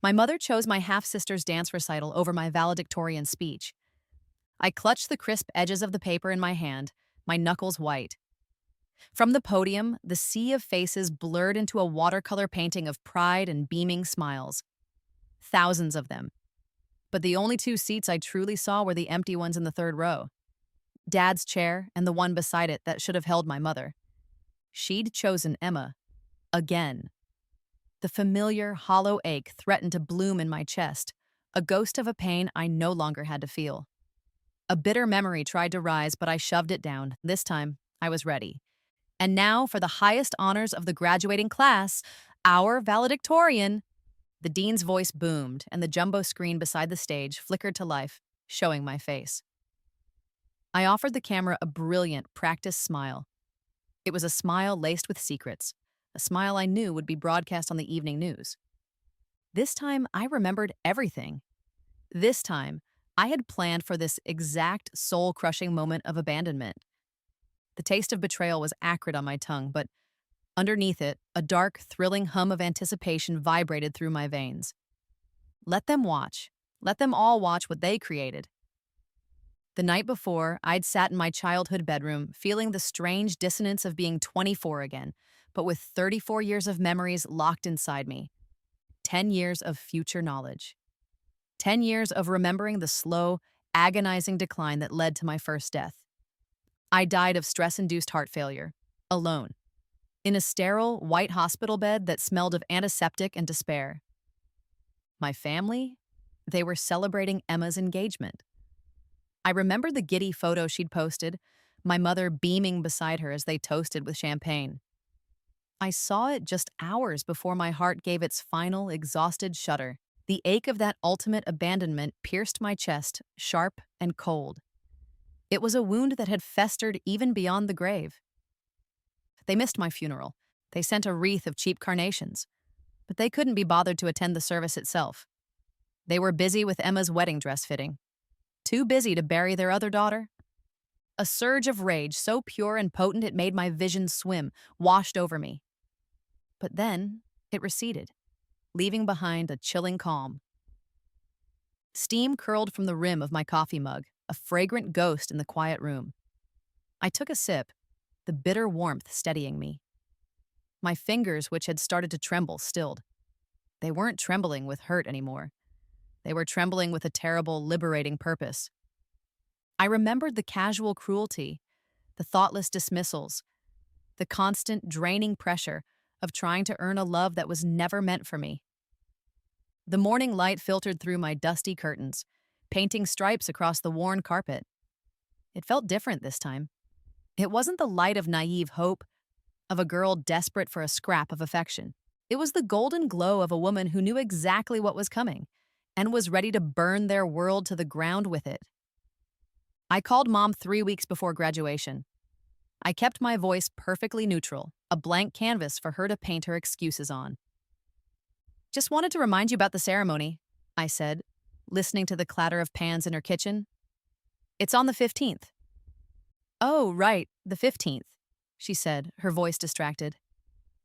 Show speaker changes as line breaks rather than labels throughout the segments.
My mother chose my half-sister's dance recital over my valedictorian speech. I clutched the crisp edges of the paper in my hand, my knuckles white. From the podium, the sea of faces blurred into a watercolor painting of pride and beaming smiles. Thousands of them. But the only two seats I truly saw were the empty ones in the third row. Dad's chair and the one beside it that should have held my mother. She'd chosen Emma. Again. The familiar, hollow ache threatened to bloom in my chest, a ghost of a pain I no longer had to feel. A bitter memory tried to rise, but I shoved it down. This time, I was ready. And now, for the highest honors of the graduating class, our valedictorian. The dean's voice boomed, and the jumbo screen beside the stage flickered to life, showing my face. I offered the camera a brilliant, practiced smile. It was a smile laced with secrets, a smile I knew would be broadcast on the evening news. This time, I remembered everything. This time, I had planned for this exact soul-crushing moment of abandonment. The taste of betrayal was acrid on my tongue, but underneath it, a dark, thrilling hum of anticipation vibrated through my veins. Let them watch. Let them all watch what they created. The night before, I'd sat in my childhood bedroom, feeling the strange dissonance of being 24 again, but with 34 years of memories locked inside me. 10 years of future knowledge. 10 years of remembering the slow, agonizing decline that led to my first death. I died of stress-induced heart failure, alone, in a sterile, white hospital bed that smelled of antiseptic and despair. My family? They were celebrating Emma's engagement. I remembered the giddy photo she'd posted, my mother beaming beside her as they toasted with champagne. I saw it just hours before my heart gave its final, exhausted shudder. The ache of that ultimate abandonment pierced my chest, sharp and cold. It was a wound that had festered even beyond the grave. They missed my funeral. They sent a wreath of cheap carnations. But they couldn't be bothered to attend the service itself. They were busy with Emma's wedding dress fitting. Too busy to bury their other daughter. A surge of rage so pure and potent it made my vision swim, washed over me. But then it receded, leaving behind a chilling calm. Steam curled from the rim of my coffee mug, a fragrant ghost in the quiet room. I took a sip, the bitter warmth steadying me. My fingers, which had started to tremble, stilled. They weren't trembling with hurt anymore. They were trembling with a terrible, liberating purpose. I remembered the casual cruelty, the thoughtless dismissals, the constant, draining pressure of trying to earn a love that was never meant for me. The morning light filtered through my dusty curtains, painting stripes across the worn carpet. It felt different this time. It wasn't the light of naive hope, of a girl desperate for a scrap of affection. It was the golden glow of a woman who knew exactly what was coming and was ready to burn their world to the ground with it. I called Mom 3 weeks before graduation. I kept my voice perfectly neutral, a blank canvas for her to paint her excuses on. "Just wanted to remind you about the ceremony," I said, listening to the clatter of pans in her kitchen. "It's on the 15th. "Oh, right, the 15th, she said, her voice distracted.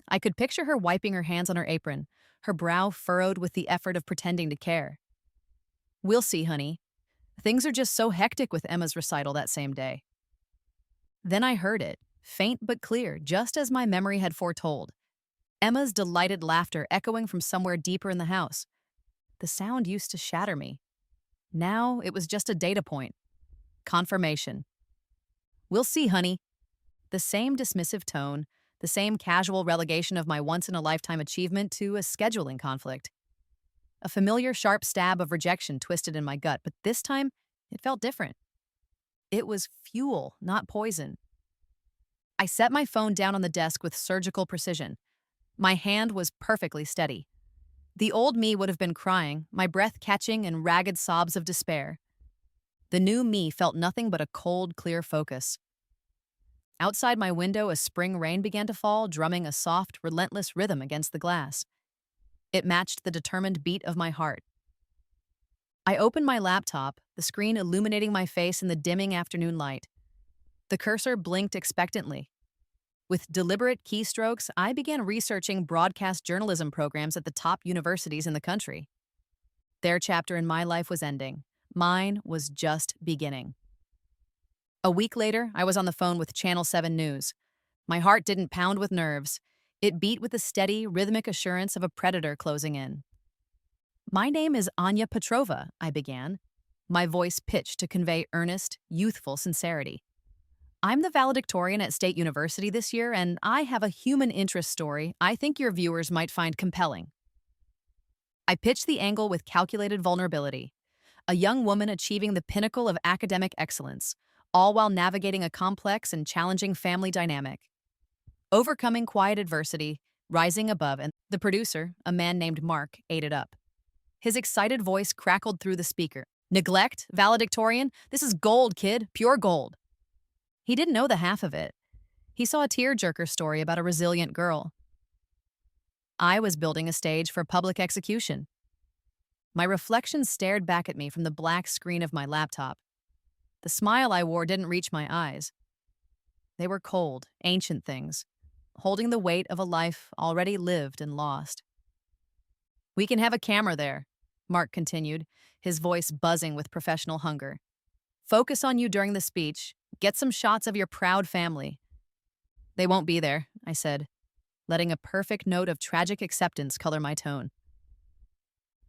I could picture her wiping her hands on her apron, her brow furrowed with the effort of pretending to care. "We'll see, honey. Things are just so hectic with Emma's recital that same day." Then I heard it, faint but clear, just as my memory had foretold. Emma's delighted laughter echoing from somewhere deeper in the house. The sound used to shatter me. Now it was just a data point. Confirmation. "We'll see, honey." The same dismissive tone, the same casual relegation of my once-in-a-lifetime achievement to a scheduling conflict. A familiar sharp stab of rejection twisted in my gut, but this time it felt different. It was fuel, not poison. I set my phone down on the desk with surgical precision. My hand was perfectly steady. The old me would have been crying, my breath catching in ragged sobs of despair. The new me felt nothing but a cold, clear focus. Outside my window, a spring rain began to fall, drumming a soft, relentless rhythm against the glass. It matched the determined beat of my heart. I opened my laptop, the screen illuminating my face in the dimming afternoon light. The cursor blinked expectantly. With deliberate keystrokes, I began researching broadcast journalism programs at the top universities in the country. Their chapter in my life was ending. Mine was just beginning. A week later, I was on the phone with Channel 7 News. My heart didn't pound with nerves. It beat with the steady, rhythmic assurance of a predator closing in. "My name is Anya Petrova," I began, my voice pitched to convey earnest, youthful sincerity. "I'm the valedictorian at State University this year, and I have a human interest story I think your viewers might find compelling." I pitched the angle with calculated vulnerability. A young woman achieving the pinnacle of academic excellence, all while navigating a complex and challenging family dynamic. Overcoming quiet adversity, rising above, and the producer, a man named Mark, ate it up. His excited voice crackled through the speaker. "Neglect? Valedictorian? This is gold, kid. Pure gold." He didn't know the half of it. He saw a tearjerker story about a resilient girl. I was building a stage for public execution. My reflection stared back at me from the black screen of my laptop. The smile I wore didn't reach my eyes. They were cold, ancient things, holding the weight of a life already lived and lost. "We can have a camera there," Mark continued, his voice buzzing with professional hunger. "Focus on you during the speech. Get some shots of your proud family." "They won't be there," I said, letting a perfect note of tragic acceptance color my tone.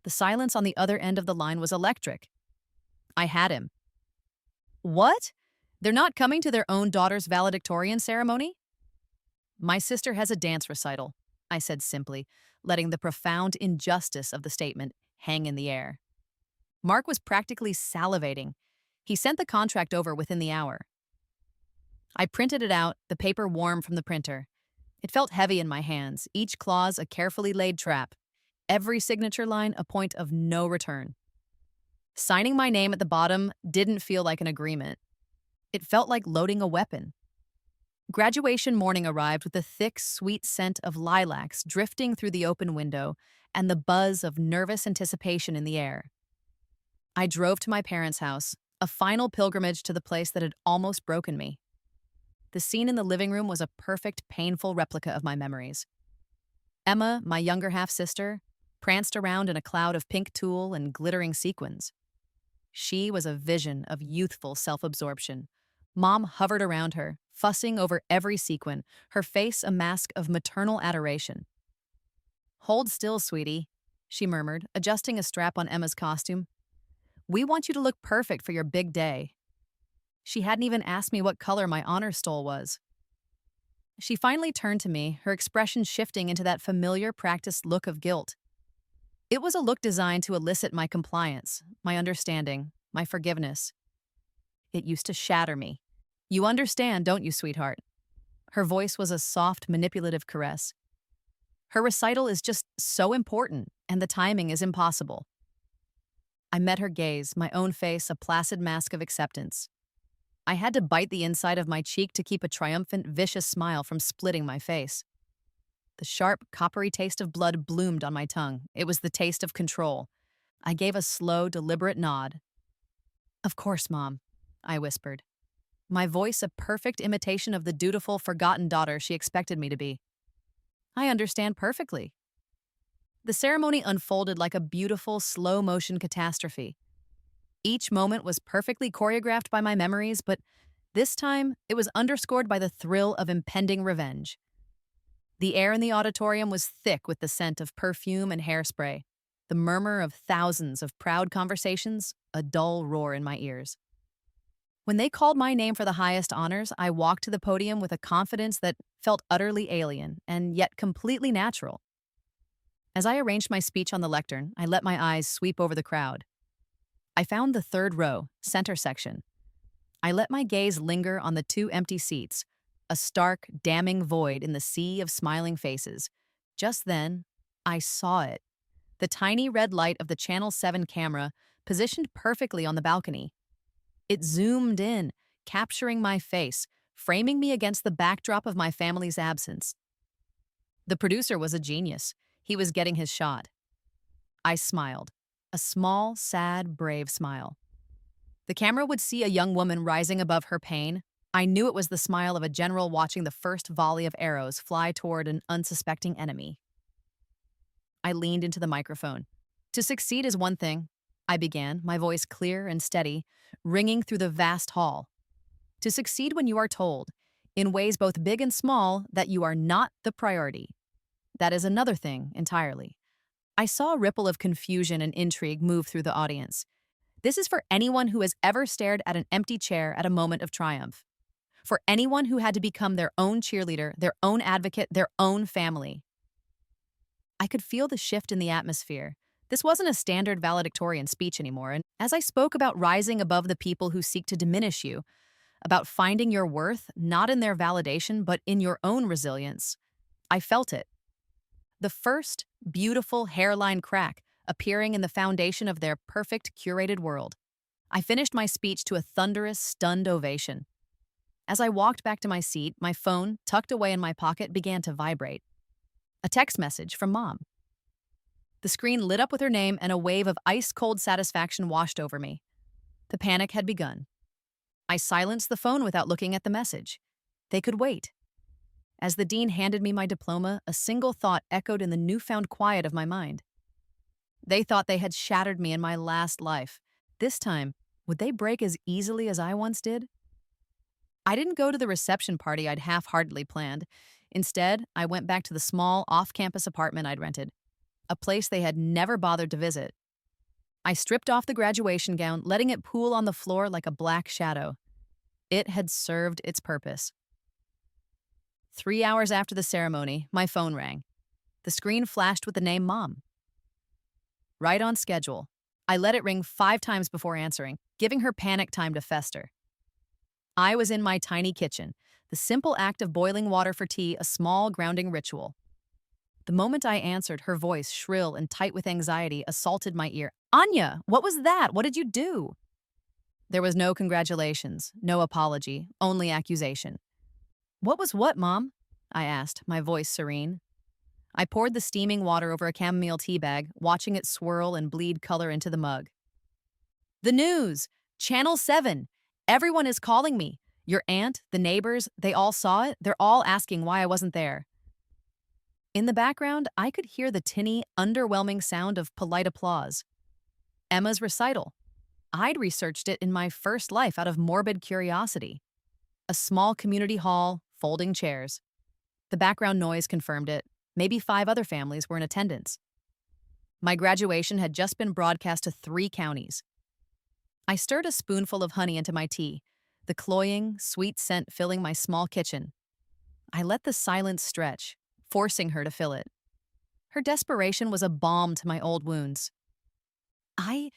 The silence on the other end of the line was electric. I had him. "What? They're not coming to their own daughter's valedictorian ceremony?" "My sister has a dance recital," I said simply, letting the profound injustice of the statement hang in the air. Mark was practically salivating. He sent the contract over within the hour. I printed it out, the paper warm from the printer. It felt heavy in my hands, each clause a carefully laid trap, every signature line a point of no return. Signing my name at the bottom didn't feel like an agreement. It felt like loading a weapon. Graduation morning arrived with the thick, sweet scent of lilacs drifting through the open window and the buzz of nervous anticipation in the air. I drove to my parents' house, a final pilgrimage to the place that had almost broken me. The scene in the living room was a perfect, painful replica of my memories. Emma, my younger half-sister, pranced around in a cloud of pink tulle and glittering sequins. She was a vision of youthful self-absorption. Mom hovered around her, fussing over every sequin, her face a mask of maternal adoration. "Hold still, sweetie," she murmured, adjusting a strap on Emma's costume. "We want you to look perfect for your big day." She hadn't even asked me what color my honor stole was. She finally turned to me, her expression shifting into that familiar practiced look of guilt. It was a look designed to elicit my compliance, my understanding, my forgiveness. It used to shatter me. "You understand, don't you, sweetheart?" Her voice was a soft, manipulative caress. "Her recital is just so important, and the timing is impossible." I met her gaze, my own face a placid mask of acceptance. I had to bite the inside of my cheek to keep a triumphant, vicious smile from splitting my face. The sharp, coppery taste of blood bloomed on my tongue. It was the taste of control. I gave a slow, deliberate nod. "Of course, Mom," I whispered, my voice a perfect imitation of the dutiful, forgotten daughter she expected me to be. "I understand perfectly." The ceremony unfolded like a beautiful, slow-motion catastrophe. Each moment was perfectly choreographed by my memories, but this time it was underscored by the thrill of impending revenge. The air in the auditorium was thick with the scent of perfume and hairspray, the murmur of thousands of proud conversations, a dull roar in my ears. When they called my name for the highest honors, I walked to the podium with a confidence that felt utterly alien and yet completely natural. As I arranged my speech on the lectern, I let my eyes sweep over the crowd. I found the third row, center section. I let my gaze linger on the two empty seats, a stark, damning void in the sea of smiling faces. Just then, I saw it. The tiny red light of the Channel 7 camera positioned perfectly on the balcony. It zoomed in, capturing my face, framing me against the backdrop of my family's absence. The producer was a genius. He was getting his shot. I smiled, a small, sad, brave smile. The camera would see a young woman rising above her pain. I knew it was the smile of a general watching the first volley of arrows fly toward an unsuspecting enemy. I leaned into the microphone. To succeed is one thing, I began, my voice clear and steady, ringing through the vast hall. To succeed when you are told, in ways both big and small, that you are not the priority. That is another thing entirely. I saw a ripple of confusion and intrigue move through the audience. This is for anyone who has ever stared at an empty chair at a moment of triumph. For anyone who had to become their own cheerleader, their own advocate, their own family. I could feel the shift in the atmosphere. This wasn't a standard valedictorian speech anymore, and as I spoke about rising above the people who seek to diminish you, about finding your worth not in their validation but in your own resilience, I felt it. The first beautiful hairline crack appearing in the foundation of their perfect curated world. I finished my speech to a thunderous, stunned ovation. As I walked back to my seat, my phone, tucked away in my pocket, began to vibrate. A text message from Mom. The screen lit up with her name, and a wave of ice-cold satisfaction washed over me. The panic had begun. I silenced the phone without looking at the message. They could wait. As the dean handed me my diploma, a single thought echoed in the newfound quiet of my mind. They thought they had shattered me in my last life. This time, would they break as easily as I once did? I didn't go to the reception party I'd half-heartedly planned. Instead, I went back to the small, off-campus apartment I'd rented, a place they had never bothered to visit. I stripped off the graduation gown, letting it pool on the floor like a black shadow. It had served its purpose. 3 hours after the ceremony, my phone rang. The screen flashed with the name Mom. Right on schedule. I let it ring 5 times before answering, giving her panic time to fester. I was in my tiny kitchen, the simple act of boiling water for tea a small grounding ritual. The moment I answered, her voice, shrill and tight with anxiety, assaulted my ear. "Anya, what was that? What did you do?" There was no congratulations, no apology, only accusation. "What was what, Mom?" I asked, my voice serene. I poured the steaming water over a chamomile tea bag, watching it swirl and bleed color into the mug. "The news! Channel 7! Everyone is calling me. Your aunt, the neighbors, they all saw it. They're all asking why I wasn't there." In the background, I could hear the tinny, underwhelming sound of polite applause. Emma's recital. I'd researched it in my first life out of morbid curiosity. A small community hall, folding chairs. The background noise confirmed it. Maybe 5 other families were in attendance. My graduation had just been broadcast to 3 counties. I stirred a spoonful of honey into my tea, the cloying, sweet scent filling my small kitchen. I let the silence stretch, forcing her to fill it. Her desperation was a balm to my old wounds. I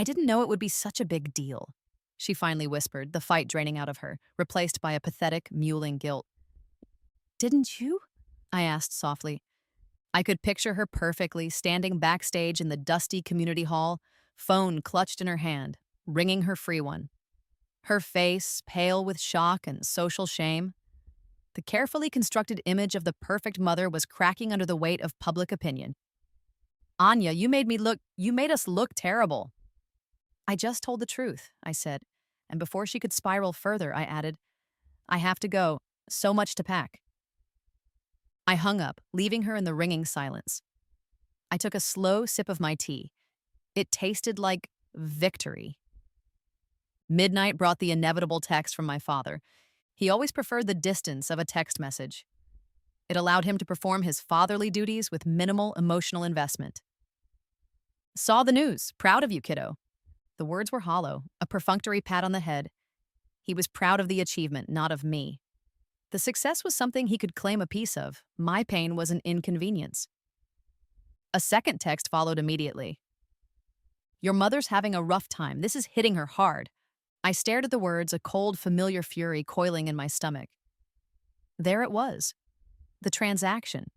didn't know it would be such a big deal," she finally whispered, the fight draining out of her, replaced by a pathetic, mewling guilt. "Didn't you?" I asked softly. I could picture her perfectly, standing backstage in the dusty community hall, phone clutched in her hand, ringing her free one. Her face, pale with shock and social shame. The carefully constructed image of the perfect mother was cracking under the weight of public opinion. "Anya, you made us look terrible." "I just told the truth," I said, and before she could spiral further, I added, "I have to go. So much to pack." I hung up, leaving her in the ringing silence. I took a slow sip of my tea. It tasted like victory. Midnight brought the inevitable text from my father. He always preferred the distance of a text message. It allowed him to perform his fatherly duties with minimal emotional investment. "Saw the news. Proud of you, kiddo." The words were hollow, a perfunctory pat on the head. He was proud of the achievement, not of me. The success was something he could claim a piece of. My pain was an inconvenience. A second text followed immediately. "Your mother's having a rough time. This is hitting her hard." I stared at the words, a cold, familiar fury coiling in my stomach. There it was. The transaction.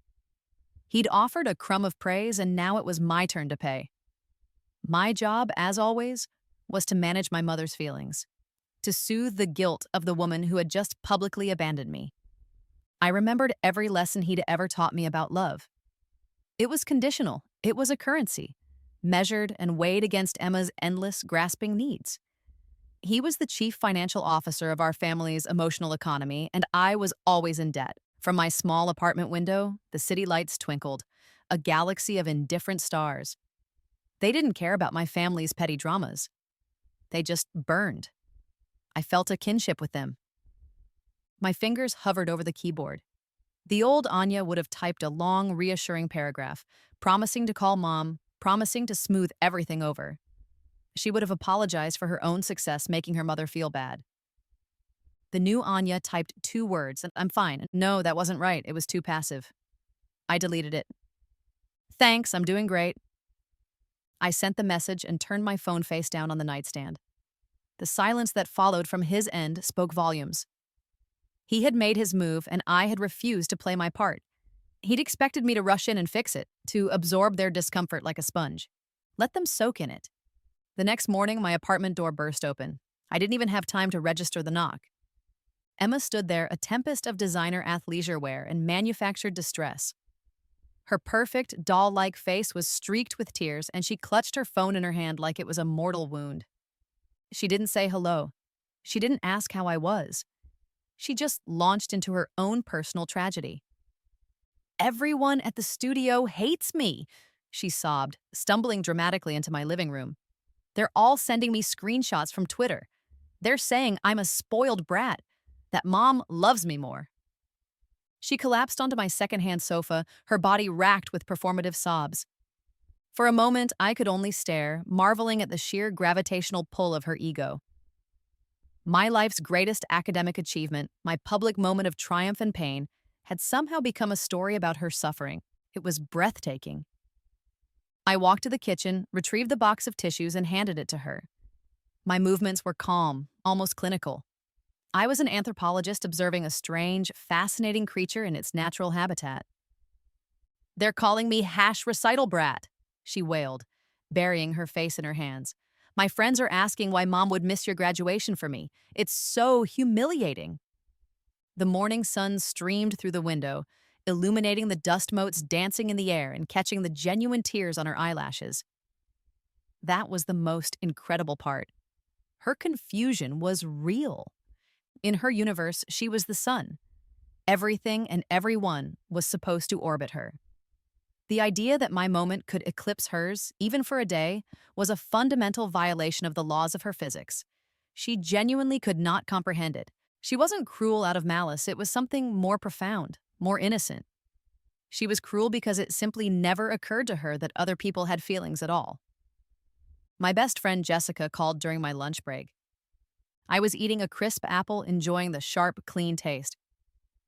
He'd offered a crumb of praise, and now it was my turn to pay. My job, as always, was to manage my mother's feelings, to soothe the guilt of the woman who had just publicly abandoned me. I remembered every lesson he'd ever taught me about love. It was conditional. It was a currency, measured and weighed against Emma's endless, grasping needs. He was the chief financial officer of our family's emotional economy, and I was always in debt. From my small apartment window, the city lights twinkled, a galaxy of indifferent stars. They didn't care about my family's petty dramas. They just burned. I felt a kinship with them. My fingers hovered over the keyboard. The old Anya would have typed a long, reassuring paragraph, promising to call mom, promising to smooth everything over. She would have apologized for her own success, making her mother feel bad. The new Anya typed 2 words, and I'm fine. No, that wasn't right. It was too passive. I deleted it. Thanks, I'm doing great. I sent the message and turned my phone face down on the nightstand. The silence that followed from his end spoke volumes. He had made his move, and I had refused to play my part. He'd expected me to rush in and fix it, to absorb their discomfort like a sponge. Let them soak in it. The next morning, my apartment door burst open. I didn't even have time to register the knock. Emma stood there, a tempest of designer athleisure wear and manufactured distress. Her perfect, doll-like face was streaked with tears, and she clutched her phone in her hand like it was a mortal wound. She didn't say hello. She didn't ask how I was. She just launched into her own personal tragedy. "Everyone at the studio hates me," she sobbed, stumbling dramatically into my living room. "They're all sending me screenshots from Twitter. They're saying I'm a spoiled brat, that mom loves me more." She collapsed onto my secondhand sofa, her body racked with performative sobs. For a moment, I could only stare, marveling at the sheer gravitational pull of her ego. My life's greatest academic achievement, my public moment of triumph and pain, had somehow become a story about her suffering. It was breathtaking. I walked to the kitchen, retrieved the box of tissues, and handed it to her. My movements were calm, almost clinical. I was an anthropologist observing a strange, fascinating creature in its natural habitat. "They're calling me hash recital brat," she wailed, burying her face in her hands. "My friends are asking why mom would miss your graduation for me. It's so humiliating." The morning sun streamed through the window, illuminating the dust motes dancing in the air and catching the genuine tears on her eyelashes. That was the most incredible part. Her confusion was real. In her universe, she was the sun. Everything and everyone was supposed to orbit her. The idea that my moment could eclipse hers, even for a day, was a fundamental violation of the laws of her physics. She genuinely could not comprehend it. She wasn't cruel out of malice, it was something more profound, more innocent. She was cruel because it simply never occurred to her that other people had feelings at all. My best friend Jessica called during my lunch break. I was eating a crisp apple, enjoying the sharp, clean taste.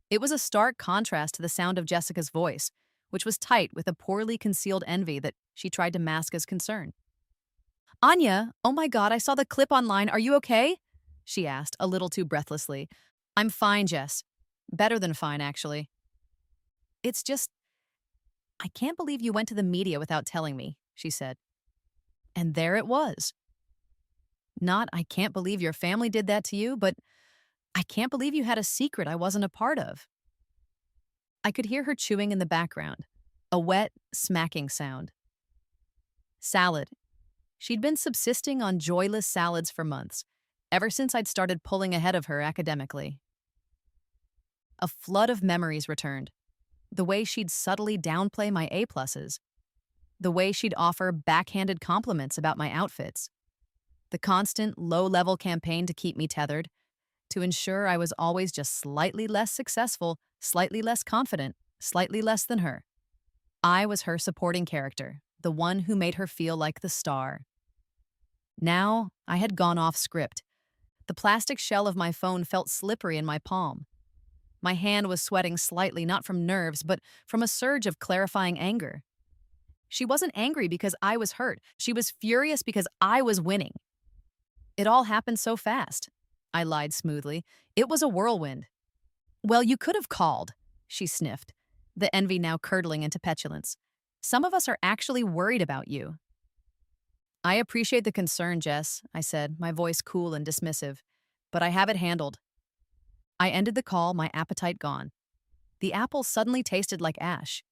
It was a stark contrast to the sound of Jessica's voice, which was tight with a poorly concealed envy that she tried to mask as concern. "Anya, oh my God, I saw the clip online. Are you okay?" she asked, a little too breathlessly. "I'm fine, Jess. Better than fine, actually. It's just, I can't believe you went to the media without telling me," she said. And there it was. Not, "I can't believe your family did that to you," but "I can't believe you had a secret I wasn't a part of." I could hear her chewing in the background, a wet, smacking sound. Salad. She'd been subsisting on joyless salads for months, ever since I'd started pulling ahead of her academically. A flood of memories returned. The way she'd subtly downplay my A-pluses. The way she'd offer backhanded compliments about my outfits. The constant, low-level campaign to keep me tethered, to ensure I was always just slightly less successful, slightly less confident, slightly less than her. I was her supporting character, the one who made her feel like the star. Now, I had gone off script. The plastic shell of my phone felt slippery in my palm. My hand was sweating slightly, not from nerves, but from a surge of clarifying anger. She wasn't angry because I was hurt. She was furious because I was winning. It all happened so fast. I lied smoothly. It was a whirlwind. "Well, you could have called," she sniffed, the envy now curdling into petulance. "Some of us are actually worried about you." "I appreciate the concern, Jess," I said, my voice cool and dismissive, "but I have it handled." I ended the call, my appetite gone. The apple suddenly tasted like ash.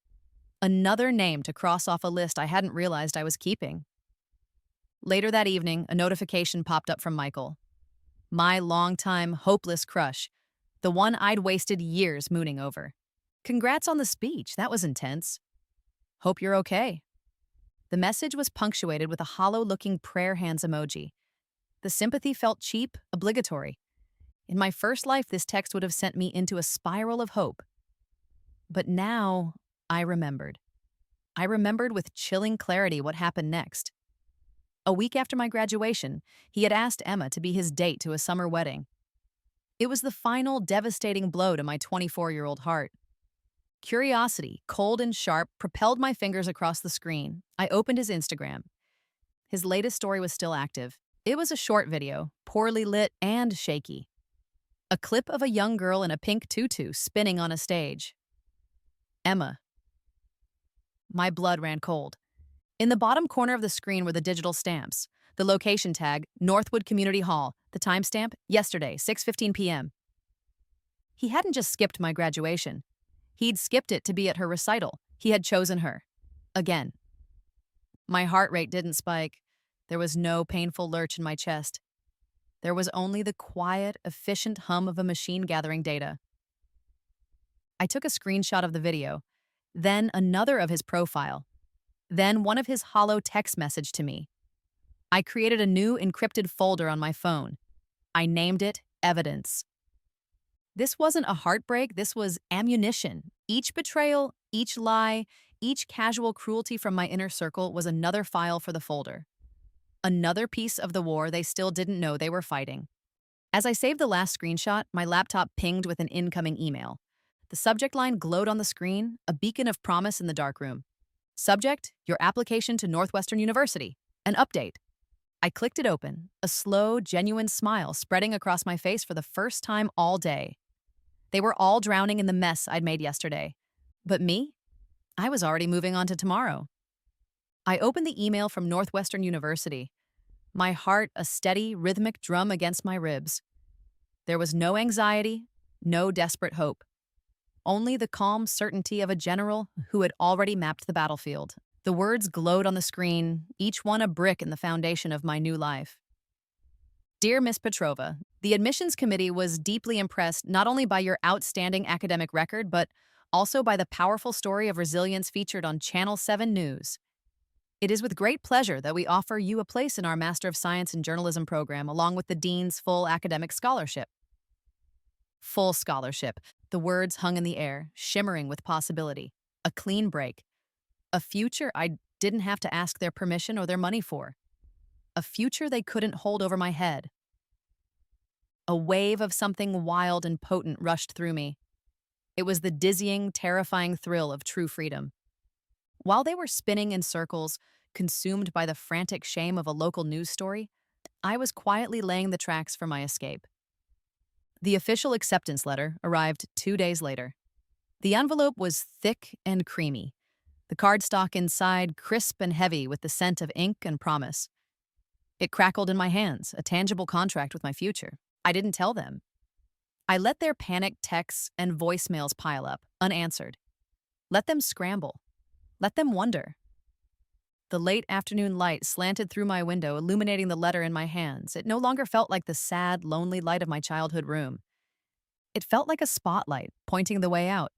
Another name to cross off a list I hadn't realized I was keeping. Later that evening, a notification popped up from Michael. My longtime, hopeless crush. The one I'd wasted years mooning over. "Congrats on the speech, that was intense. Hope you're okay." The message was punctuated with a hollow-looking prayer hands emoji. The sympathy felt cheap, obligatory. In my first life, this text would have sent me into a spiral of hope. But now, I remembered. I remembered with chilling clarity what happened next. A week after my graduation, he had asked Emma to be his date to a summer wedding. It was the final devastating blow to my 24-year-old heart. Curiosity, cold and sharp, propelled my fingers across the screen. I opened his Instagram. His latest story was still active. It was a short video, poorly lit and shaky. A clip of a young girl in a pink tutu spinning on a stage. Emma. My blood ran cold. In the bottom corner of the screen were the digital stamps. The location tag, Northwood Community Hall. The timestamp, yesterday, 6:15 p.m. He hadn't just skipped my graduation. He'd skipped it to be at her recital. He had chosen her. Again. My heart rate didn't spike. There was no painful lurch in my chest. There was only the quiet, efficient hum of a machine gathering data. I took a screenshot of the video, then another of his profile, then one of his hollow text message to me. I created a new encrypted folder on my phone. I named it Evidence. This wasn't a heartbreak, this was ammunition. Each betrayal, each lie, each casual cruelty from my inner circle was another file for the folder. Another piece of the war they still didn't know they were fighting. As I saved the last screenshot, my laptop pinged with an incoming email. The subject line glowed on the screen, a beacon of promise in the darkroom. Subject, your application to Northwestern University. An update. I clicked it open, a slow, genuine smile spreading across my face for the first time all day. They were all drowning in the mess I'd made yesterday. But me? I was already moving on to tomorrow. I opened the email from Northwestern University. My heart a steady, rhythmic drum against my ribs. There was no anxiety, no desperate hope. Only the calm certainty of a general who had already mapped the battlefield. The words glowed on the screen, each one a brick in the foundation of my new life. Dear Miss Petrova, the admissions committee was deeply impressed not only by your outstanding academic record, but also by the powerful story of resilience featured on Channel 7 News. It is with great pleasure that we offer you a place in our Master of Science in Journalism program along with the Dean's full academic scholarship. Full scholarship. The words hung in the air, shimmering with possibility. A clean break. A future I didn't have to ask their permission or their money for. A future they couldn't hold over my head. A wave of something wild and potent rushed through me. It was the dizzying, terrifying thrill of true freedom. While they were spinning in circles, consumed by the frantic shame of a local news story, I was quietly laying the tracks for my escape. The official acceptance letter arrived 2 days later. The envelope was thick and creamy, the cardstock inside crisp and heavy with the scent of ink and promise. It crackled in my hands, a tangible contract with my future. I didn't tell them. I let their panicked texts and voicemails pile up, unanswered. Let them scramble. Let them wonder. The late afternoon light slanted through my window, illuminating the letter in my hands. It no longer felt like the sad, lonely light of my childhood room. It felt like a spotlight, pointing the way out.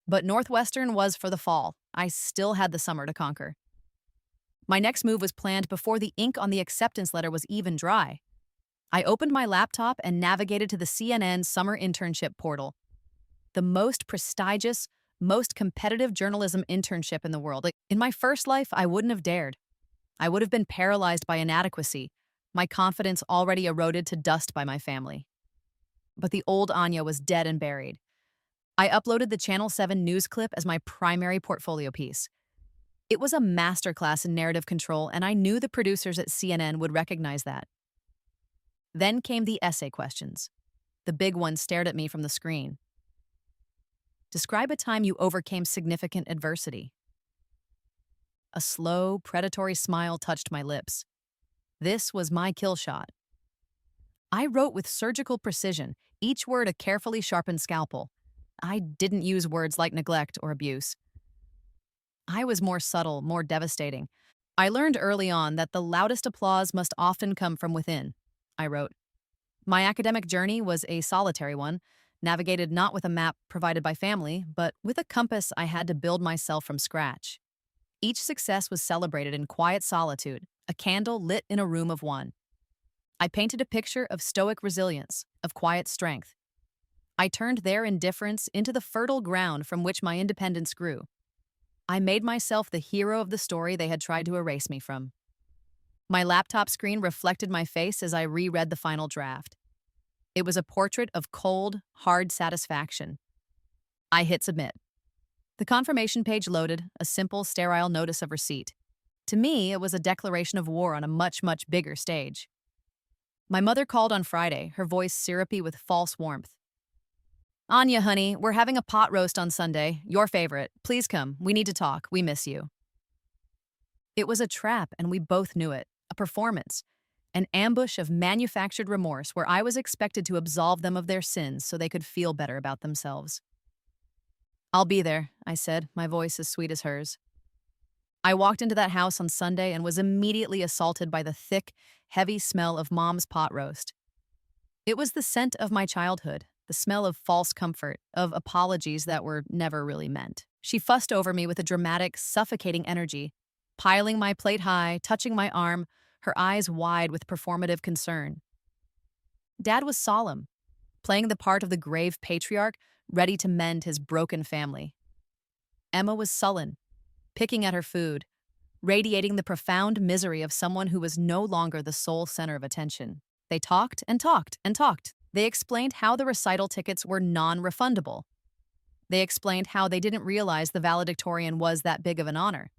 But Northwestern was for the fall. I still had the summer to conquer. My next move was planned before the ink on the acceptance letter was even dry. I opened my laptop and navigated to the CNN summer internship portal. The most prestigious, most competitive journalism internship in the world. In my first life, I wouldn't have dared. I would have been paralyzed by inadequacy, my confidence already eroded to dust by my family. But the old Anya was dead and buried. I uploaded the Channel 7 news clip as my primary portfolio piece. It was a masterclass in narrative control, and I knew the producers at CNN would recognize that. Then came the essay questions. The big one stared at me from the screen. Describe a time you overcame significant adversity. A slow, predatory smile touched my lips. This was my kill shot. I wrote with surgical precision, each word a carefully sharpened scalpel. I didn't use words like neglect or abuse. I was more subtle, more devastating. I learned early on that the loudest applause must often come from within, I wrote. My academic journey was a solitary one, navigated not with a map provided by family, but with a compass I had to build myself from scratch. Each success was celebrated in quiet solitude, a candle lit in a room of one. I painted a picture of stoic resilience, of quiet strength. I turned their indifference into the fertile ground from which my independence grew. I made myself the hero of the story they had tried to erase me from. My laptop screen reflected my face as I reread the final draft. It was a portrait of cold, hard satisfaction. I hit submit. The confirmation page loaded, a simple, sterile notice of receipt. To me, it was a declaration of war on a much, much bigger stage. My mother called on Friday, her voice syrupy with false warmth. "Anya, honey, we're having a pot roast on Sunday. Your favorite. Please come. We need to talk. We miss you." It was a trap, and we both knew it. A performance. An ambush of manufactured remorse where I was expected to absolve them of their sins so they could feel better about themselves. "I'll be there," I said, my voice as sweet as hers. I walked into that house on Sunday and was immediately assaulted by the thick, heavy smell of Mom's pot roast. It was the scent of my childhood, the smell of false comfort, of apologies that were never really meant. She fussed over me with a dramatic, suffocating energy, piling my plate high, touching my arm, her eyes wide with performative concern. Dad was solemn, playing the part of the grave patriarch, ready to mend his broken family. Emma was sullen, picking at her food, radiating the profound misery of someone who was no longer the sole center of attention. They talked and talked and talked. They explained how the recital tickets were non-refundable. They explained how they didn't realize the valedictorian was that big of an honor.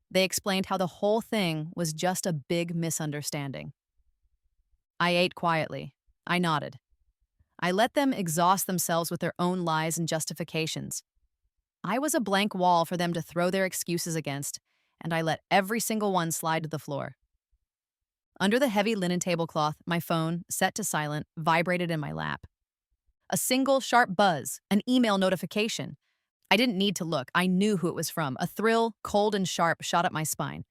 They explained how the whole thing was just a big misunderstanding. I ate quietly. I nodded. I let them exhaust themselves with their own lies and justifications. I was a blank wall for them to throw their excuses against, and I let every single one slide to the floor. Under the heavy linen tablecloth, my phone, set to silent, vibrated in my lap. A single sharp buzz, an email notification. I didn't need to look. I knew who it was from. A thrill, cold and sharp, shot up my spine.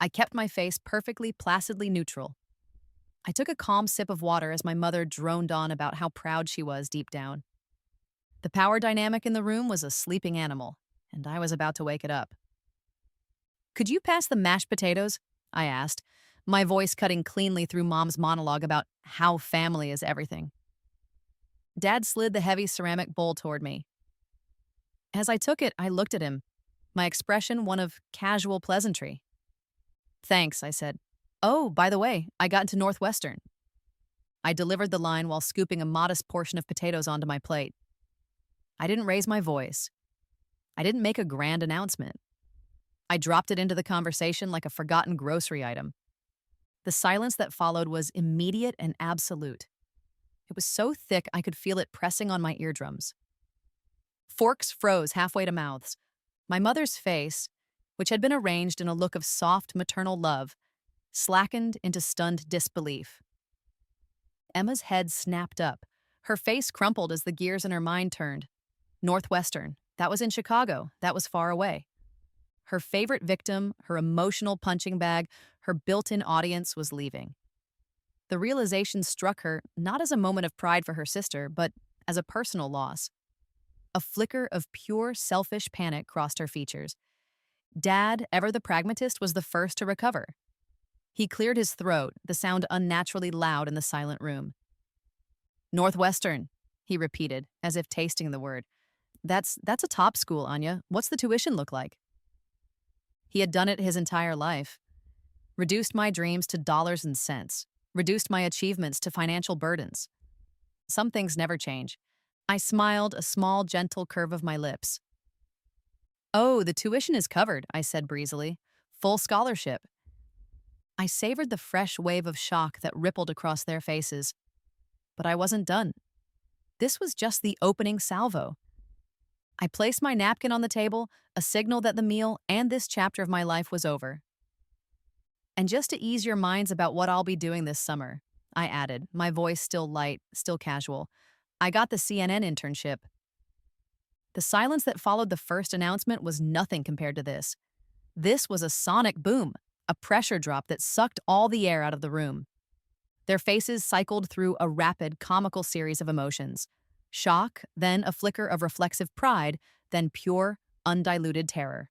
I kept my face perfectly, placidly neutral. I took a calm sip of water as my mother droned on about how proud she was deep down. The power dynamic in the room was a sleeping animal, and I was about to wake it up. "Could you pass the mashed potatoes?" I asked, my voice cutting cleanly through Mom's monologue about how family is everything. Dad slid the heavy ceramic bowl toward me. As I took it, I looked at him, my expression one of casual pleasantry. "Thanks," I said. "Oh, by the way, I got into Northwestern." I delivered the line while scooping a modest portion of potatoes onto my plate. I didn't raise my voice. I didn't make a grand announcement. I dropped it into the conversation like a forgotten grocery item. The silence that followed was immediate and absolute. It was so thick I could feel it pressing on my eardrums. Forks froze halfway to mouths. My mother's face, which had been arranged in a look of soft maternal love, slackened into stunned disbelief. Emma's head snapped up. Her face crumpled as the gears in her mind turned. Northwestern. That was in Chicago. That was far away. Her favorite victim, her emotional punching bag, her built-in audience was leaving. The realization struck her not as a moment of pride for her sister, but as a personal loss. A flicker of pure, selfish panic crossed her features. Dad, ever the pragmatist, was the first to recover. He cleared his throat, the sound unnaturally loud in the silent room. "Northwestern," he repeated, as if tasting the word. That's a top school, Anya. What's the tuition look like?" He had done it his entire life. Reduced my dreams to dollars and cents. Reduced my achievements to financial burdens. Some things never change. I smiled, a small, gentle curve of my lips. "Oh, the tuition is covered," I said breezily. "Full scholarship." I savored the fresh wave of shock that rippled across their faces. But I wasn't done. This was just the opening salvo. I placed my napkin on the table, a signal that the meal and this chapter of my life was over. "And just to ease your minds about what I'll be doing this summer," I added, my voice still light, still casual, "I got the CNN internship." The silence that followed the first announcement was nothing compared to this. This was a sonic boom, a pressure drop that sucked all the air out of the room. Their faces cycled through a rapid, comical series of emotions. Shock, then a flicker of reflexive pride, then pure, undiluted terror.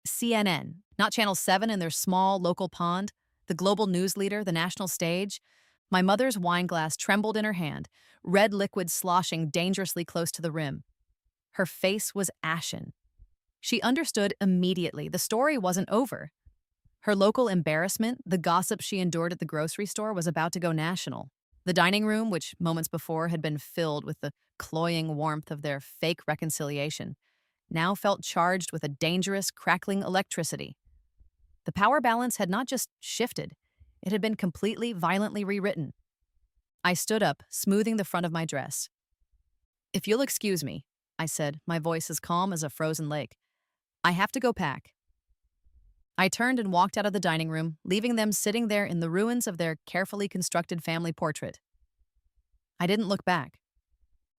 CNN, not Channel 7 in their small local pond, the global news leader, the national stage. My mother's wine glass trembled in her hand, red liquid sloshing dangerously close to the rim. Her face was ashen. She understood immediately the story wasn't over. Her local embarrassment, the gossip she endured at the grocery store, was about to go national. The dining room, which moments before had been filled with the cloying warmth of their fake reconciliation, now felt charged with a dangerous, crackling electricity. The power balance had not just shifted, it had been completely, violently rewritten. I stood up, smoothing the front of my dress. "If you'll excuse me," I said, my voice as calm as a frozen lake. "I have to go pack." I turned and walked out of the dining room, leaving them sitting there in the ruins of their carefully constructed family portrait. I didn't look back.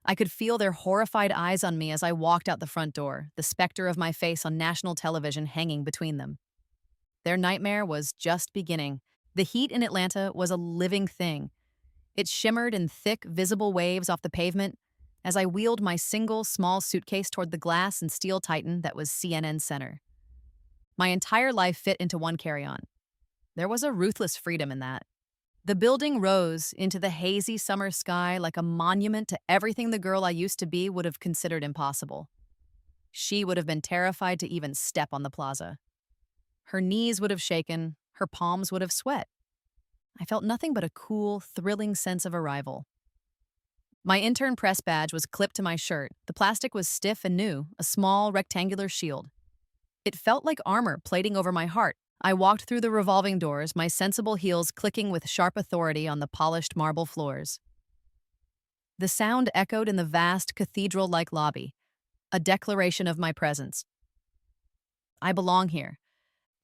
I could feel their horrified eyes on me as I walked out the front door, the specter of my face on national television hanging between them. Their nightmare was just beginning. The heat in Atlanta was a living thing. It shimmered in thick, visible waves off the pavement as I wheeled my single, small suitcase toward the glass and steel titan that was CNN Center. My entire life fit into one carry-on. There was a ruthless freedom in that. The building rose into the hazy summer sky like a monument to everything the girl I used to be would have considered impossible. She would have been terrified to even step on the plaza. Her knees would have shaken, her palms would have sweat. I felt nothing but a cool, thrilling sense of arrival. My intern press badge was clipped to my shirt. The plastic was stiff and new, a small, rectangular shield. It felt like armor plating over my heart. I walked through the revolving doors, my sensible heels clicking with sharp authority on the polished marble floors. The sound echoed in the vast, cathedral-like lobby, a declaration of my presence. I belong here.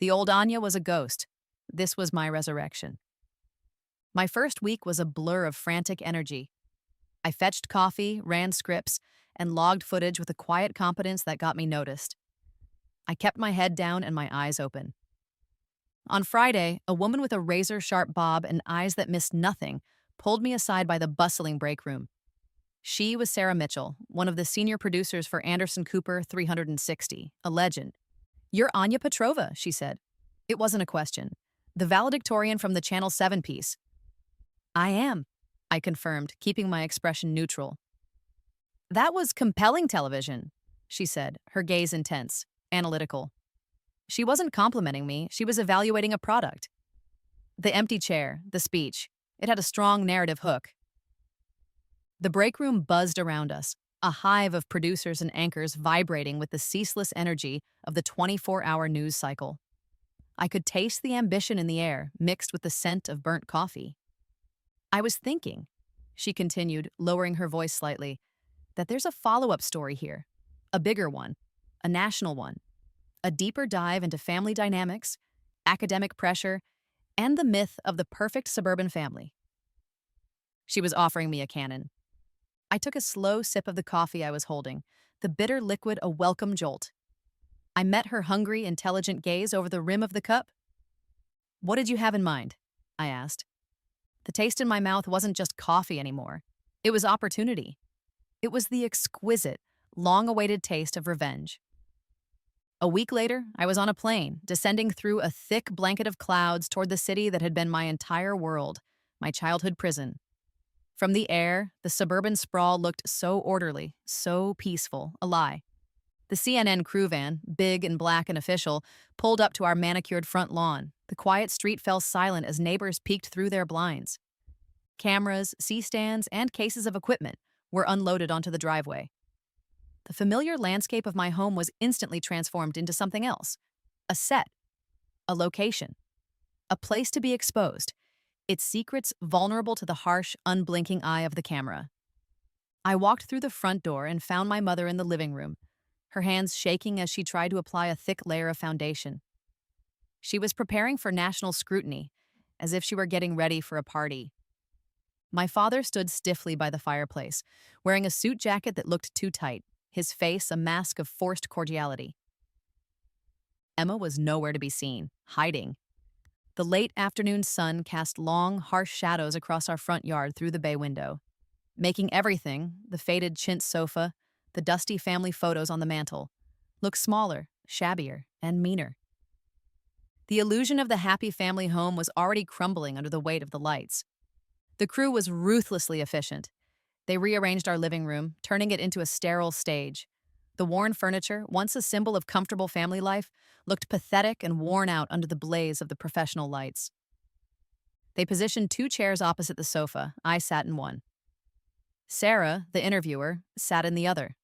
The old Anya was a ghost. This was my resurrection. My first week was a blur of frantic energy. I fetched coffee, ran scripts, and logged footage with a quiet competence that got me noticed. I kept my head down and my eyes open. On Friday, a woman with a razor-sharp bob and eyes that missed nothing pulled me aside by the bustling break room. She was Sarah Mitchell, one of the senior producers for Anderson Cooper 360, a legend. "You're Anya Petrova," she said. It wasn't a question. The valedictorian from the Channel 7 piece. "I am," I confirmed, keeping my expression neutral. "That was compelling television," she said, her gaze intense, analytical. She wasn't complimenting me, she was evaluating a product. The empty chair, the speech, it had a strong narrative hook. The break room buzzed around us, a hive of producers and anchors vibrating with the ceaseless energy of the 24-hour news cycle. I could taste the ambition in the air, mixed with the scent of burnt coffee. "I was thinking," she continued, lowering her voice slightly, "that there's a follow-up story here. A bigger one. A national one. A deeper dive into family dynamics, academic pressure, and the myth of the perfect suburban family." She was offering me a cannon. I took a slow sip of the coffee I was holding, the bitter liquid a welcome jolt. I met her hungry, intelligent gaze over the rim of the cup. "What did you have in mind?" I asked. The taste in my mouth wasn't just coffee anymore. It was opportunity. It was the exquisite, long-awaited taste of revenge. A week later, I was on a plane, descending through a thick blanket of clouds toward the city that had been my entire world, my childhood prison. From the air, the suburban sprawl looked so orderly, so peaceful, a lie. The CNN crew van, big and black and official, pulled up to our manicured front lawn. The quiet street fell silent as neighbors peeked through their blinds. Cameras, C-stands, and cases of equipment were unloaded onto the driveway. The familiar landscape of my home was instantly transformed into something else. A set. A location. A place to be exposed. Its secrets vulnerable to the harsh, unblinking eye of the camera. I walked through the front door and found my mother in the living room, her hands shaking as she tried to apply a thick layer of foundation. She was preparing for national scrutiny, as if she were getting ready for a party. My father stood stiffly by the fireplace, wearing a suit jacket that looked too tight, his face a mask of forced cordiality. Emma was nowhere to be seen, hiding. The late afternoon sun cast long, harsh shadows across our front yard through the bay window, making everything, the faded chintz sofa, the dusty family photos on the mantel, look smaller, shabbier, and meaner. The illusion of the happy family home was already crumbling under the weight of the lights. The crew was ruthlessly efficient. They rearranged our living room, turning it into a sterile stage. The worn furniture, once a symbol of comfortable family life, looked pathetic and worn out under the blaze of the professional lights. They positioned two chairs opposite the sofa. I sat in one. Sarah, the interviewer, sat in the other.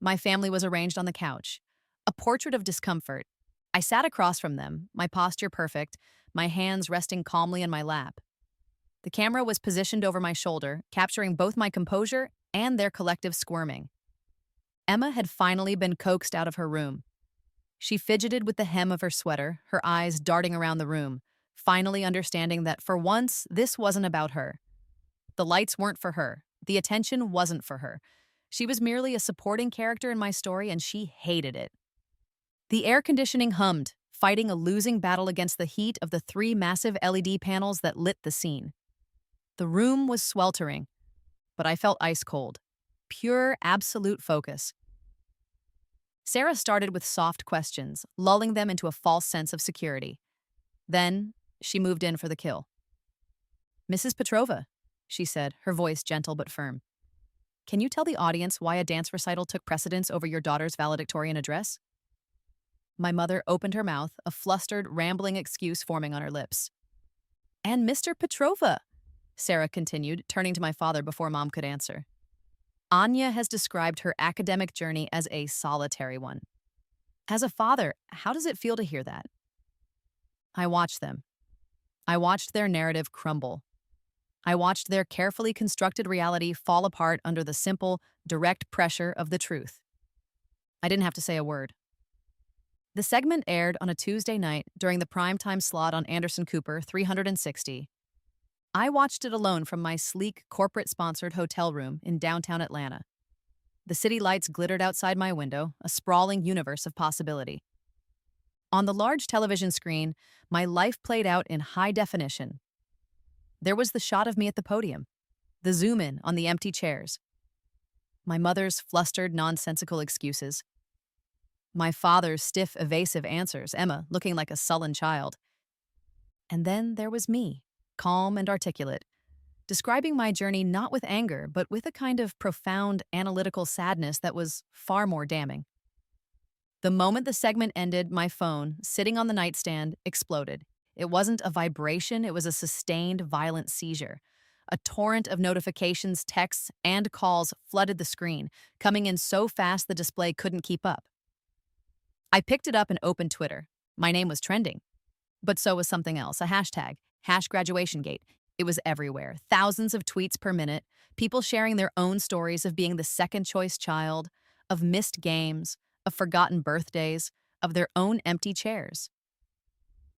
My family was arranged on the couch. A portrait of discomfort. I sat across from them, my posture perfect, my hands resting calmly in my lap. The camera was positioned over my shoulder, capturing both my composure and their collective squirming. Emma had finally been coaxed out of her room. She fidgeted with the hem of her sweater, her eyes darting around the room, finally understanding that for once, this wasn't about her. The lights weren't for her. The attention wasn't for her. She was merely a supporting character in my story, and she hated it. The air conditioning hummed, fighting a losing battle against the heat of the three massive LED panels that lit the scene. The room was sweltering, but I felt ice cold. Pure, absolute focus. Sarah started with soft questions, lulling them into a false sense of security. Then, she moved in for the kill. "Mrs. Petrova," she said, her voice gentle but firm. "Can you tell the audience why a dance recital took precedence over your daughter's valedictorian address?" My mother opened her mouth, a flustered, rambling excuse forming on her lips. "And Mr. Petrova," Sarah continued, turning to my father before Mom could answer. "Anya has described her academic journey as a solitary one. As a father, how does it feel to hear that?" I watched them. I watched their narrative crumble. I watched their carefully constructed reality fall apart under the simple, direct pressure of the truth. I didn't have to say a word. The segment aired on a Tuesday night during the primetime slot on Anderson Cooper 360. I watched it alone from my sleek, corporate-sponsored hotel room in downtown Atlanta. The city lights glittered outside my window, a sprawling universe of possibility. On the large television screen, my life played out in high definition. There was the shot of me at the podium, the zoom-in on the empty chairs, my mother's flustered, nonsensical excuses, my father's stiff, evasive answers, Emma looking like a sullen child. And then there was me, calm and articulate, describing my journey not with anger, but with a kind of profound, analytical sadness that was far more damning. The moment the segment ended, my phone, sitting on the nightstand, exploded. It wasn't a vibration, it was a sustained, violent seizure. A torrent of notifications, texts, and calls flooded the screen, coming in so fast the display couldn't keep up. I picked it up and opened Twitter. My name was trending. But so was something else, a hashtag, #GraduationGate. It was everywhere, thousands of tweets per minute, people sharing their own stories of being the second-choice child, of missed games, of forgotten birthdays, of their own empty chairs.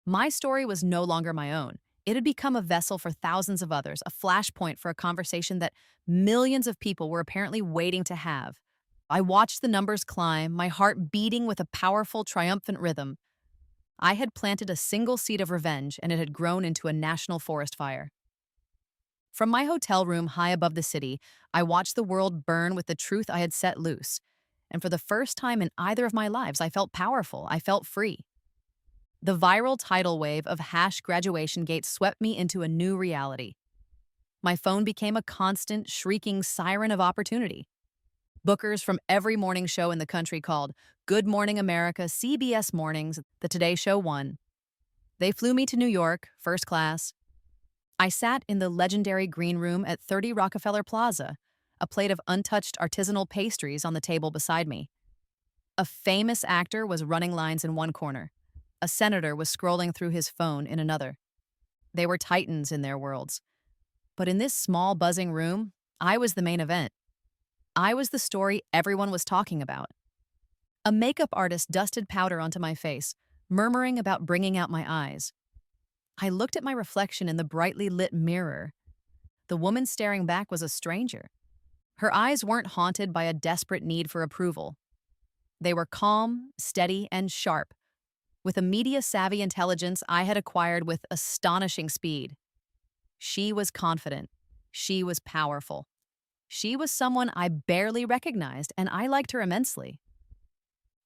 My story was no longer my own. It had become a vessel for thousands of others, a flashpoint for a conversation that millions of people were apparently waiting to have. I watched the numbers climb, my heart beating with a powerful, triumphant rhythm. I had planted a single seed of revenge, and it had grown into a national forest fire. From my hotel room high above the city, I watched the world burn with the truth I had set loose. And for the first time in either of my lives, I felt powerful. I felt free. The viral tidal wave of #GraduationGate swept me into a new reality. My phone became a constant, shrieking siren of opportunity. Bookers from every morning show in the country called Good Morning America, CBS Mornings, The Today Show won. They flew me to New York, first class. I sat in the legendary green room at 30 Rockefeller Plaza, a plate of untouched artisanal pastries on the table beside me. A famous actor was running lines in one corner. A senator was scrolling through his phone in another. They were titans in their worlds. But in this small, buzzing room, I was the main event. I was the story everyone was talking about. A makeup artist dusted powder onto my face, murmuring about bringing out my eyes. I looked at my reflection in the brightly lit mirror. The woman staring back was a stranger. Her eyes weren't haunted by a desperate need for approval. They were calm, steady, and sharp, with a media-savvy intelligence I had acquired with astonishing speed. She was confident. She was powerful. She was someone I barely recognized, and I liked her immensely.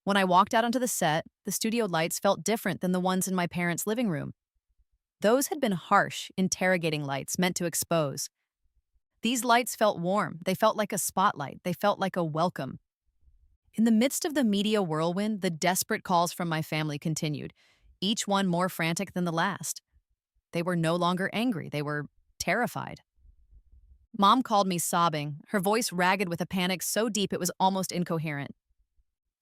When I walked out onto the set, the studio lights felt different than the ones in my parents' living room. Those had been harsh, interrogating lights meant to expose. These lights felt warm. They felt like a spotlight. They felt like a welcome. In the midst of the media whirlwind, the desperate calls from my family continued, each one more frantic than the last. They were no longer angry. They were terrified. Mom called me sobbing, her voice ragged with a panic so deep it was almost incoherent.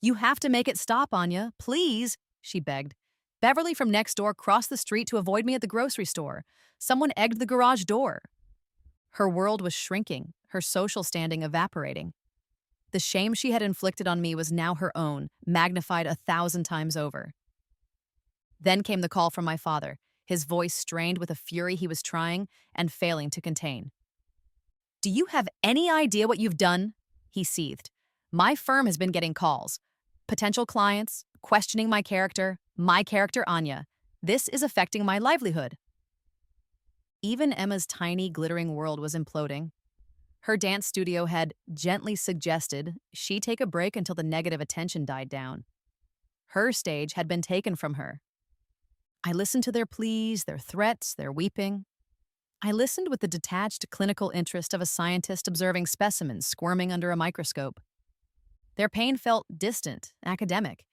"You have to make it stop, Anya. Please," she begged. "Beverly from next door crossed the street to avoid me at the grocery store. Someone egged the garage door." Her world was shrinking, her social standing evaporating. The shame she had inflicted on me was now her own, magnified 1,000 times over. Then came the call from my father, his voice strained with a fury he was trying and failing to contain. "Do you have any idea what you've done?" he seethed. "My firm has been getting calls. Potential clients, questioning my character, Anya. This is affecting my livelihood." Even Emma's tiny, glittering world was imploding. Her dance studio had gently suggested she take a break until the negative attention died down. Her stage had been taken from her. I listened to their pleas, their threats, their weeping. I listened with the detached clinical interest of a scientist observing specimens squirming under a microscope. Their pain felt distant, academic.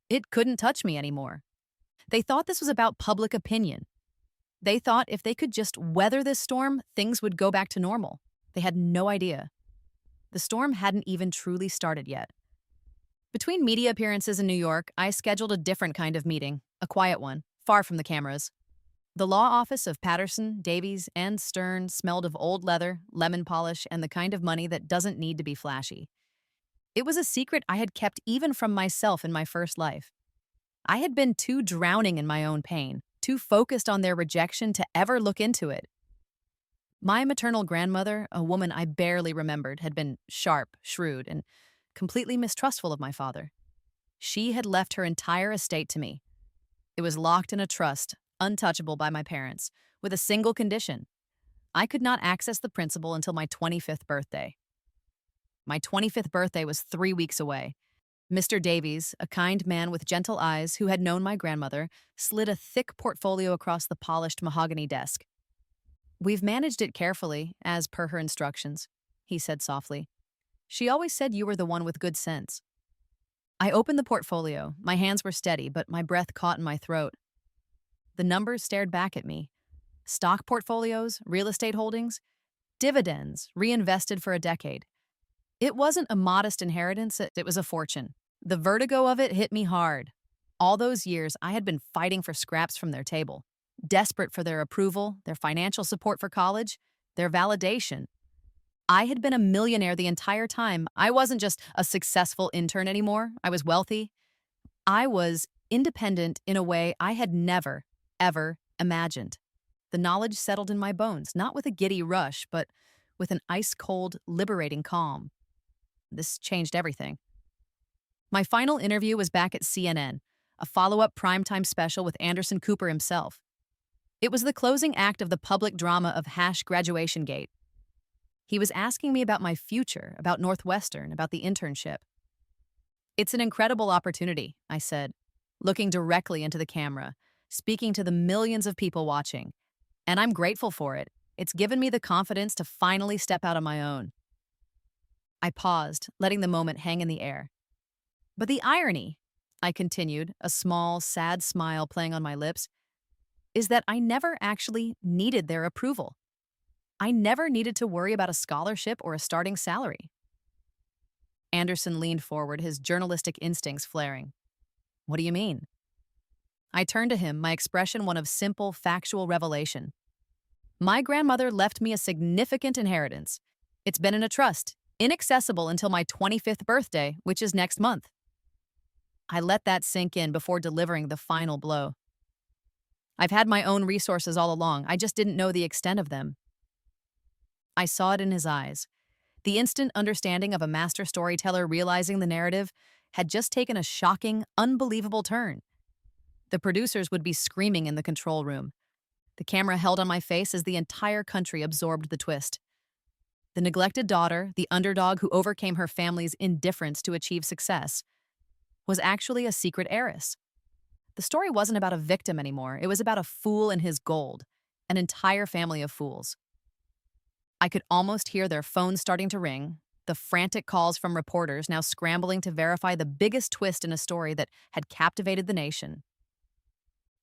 It couldn't touch me anymore. They thought this was about public opinion. They thought if they could just weather this storm, things would go back to normal. They had no idea. The storm hadn't even truly started yet. Between media appearances in New York, I scheduled a different kind of meeting, a quiet one, far from the cameras. The law office of Patterson, Davies, and Stern smelled of old leather, lemon polish, and the kind of money that doesn't need to be flashy. It was a secret I had kept even from myself in my first life. I had been too drowning in my own pain, too focused on their rejection to ever look into it. My maternal grandmother, a woman I barely remembered, had been sharp, shrewd, and completely mistrustful of my father. She had left her entire estate to me. It was locked in a trust, untouchable by my parents, with a single condition. I could not access the principal until my 25th birthday. My 25th birthday was 3 weeks away. Mr. Davies, a kind man with gentle eyes who had known my grandmother, slid a thick portfolio across the polished mahogany desk. "We've managed it carefully, as per her instructions," he said softly. "She always said you were the one with good sense." I opened the portfolio. My hands were steady, but my breath caught in my throat. The numbers stared back at me. Stock portfolios, real estate holdings, dividends reinvested for a decade. It wasn't a modest inheritance, it was a fortune. The vertigo of it hit me hard. All those years, I had been fighting for scraps from their table, desperate for their approval, their financial support for college, their validation. I had been a millionaire the entire time. I wasn't just a successful intern anymore. I was wealthy. I was independent in a way I had never, ever imagined. The knowledge settled in my bones, not with a giddy rush, but with an ice-cold, liberating calm. This changed everything. My final interview was back at CNN, a follow-up primetime special with Anderson Cooper himself. It was the closing act of the public drama of Graduation Gate. He was asking me about my future, about Northwestern, about the internship. "It's an incredible opportunity," I said, looking directly into the camera, speaking to the millions of people watching. "And I'm grateful for it. It's given me the confidence to finally step out on my own." I paused, letting the moment hang in the air. "But the irony," I continued, a small, sad smile playing on my lips, "is that I never actually needed their approval. I never needed to worry about a scholarship or a starting salary." Anderson leaned forward, his journalistic instincts flaring. "What do you mean?" I turned to him, my expression one of simple, factual revelation. "My grandmother left me a significant inheritance. It's been in a trust, inaccessible until my 25th birthday, which is next month." I let that sink in before delivering the final blow. "I've had my own resources all along. I just didn't know the extent of them." I saw it in his eyes. The instant understanding of a master storyteller realizing the narrative had just taken a shocking, unbelievable turn. The producers would be screaming in the control room. The camera held on my face as the entire country absorbed the twist. The neglected daughter, the underdog who overcame her family's indifference to achieve success. was actually a secret heiress. The story wasn't about a victim anymore, it was about a fool and his gold, an entire family of fools. I could almost hear their phones starting to ring, the frantic calls from reporters now scrambling to verify the biggest twist in a story that had captivated the nation.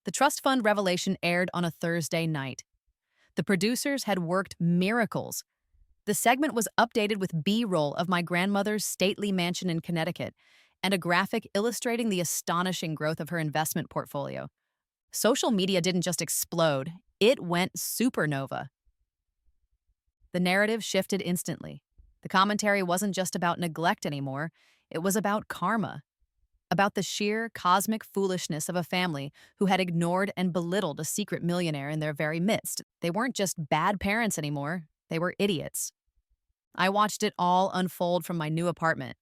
The trust fund revelation aired on a Thursday night. The producers had worked miracles. The segment was updated with B-roll of my grandmother's stately mansion in Connecticut and a graphic illustrating the astonishing growth of her investment portfolio. Social media didn't just explode, it went supernova. The narrative shifted instantly. The commentary wasn't just about neglect anymore, it was about karma, about the sheer cosmic foolishness of a family who had ignored and belittled a secret millionaire in their very midst. They weren't just bad parents anymore, they were idiots. I watched it all unfold from my new apartment,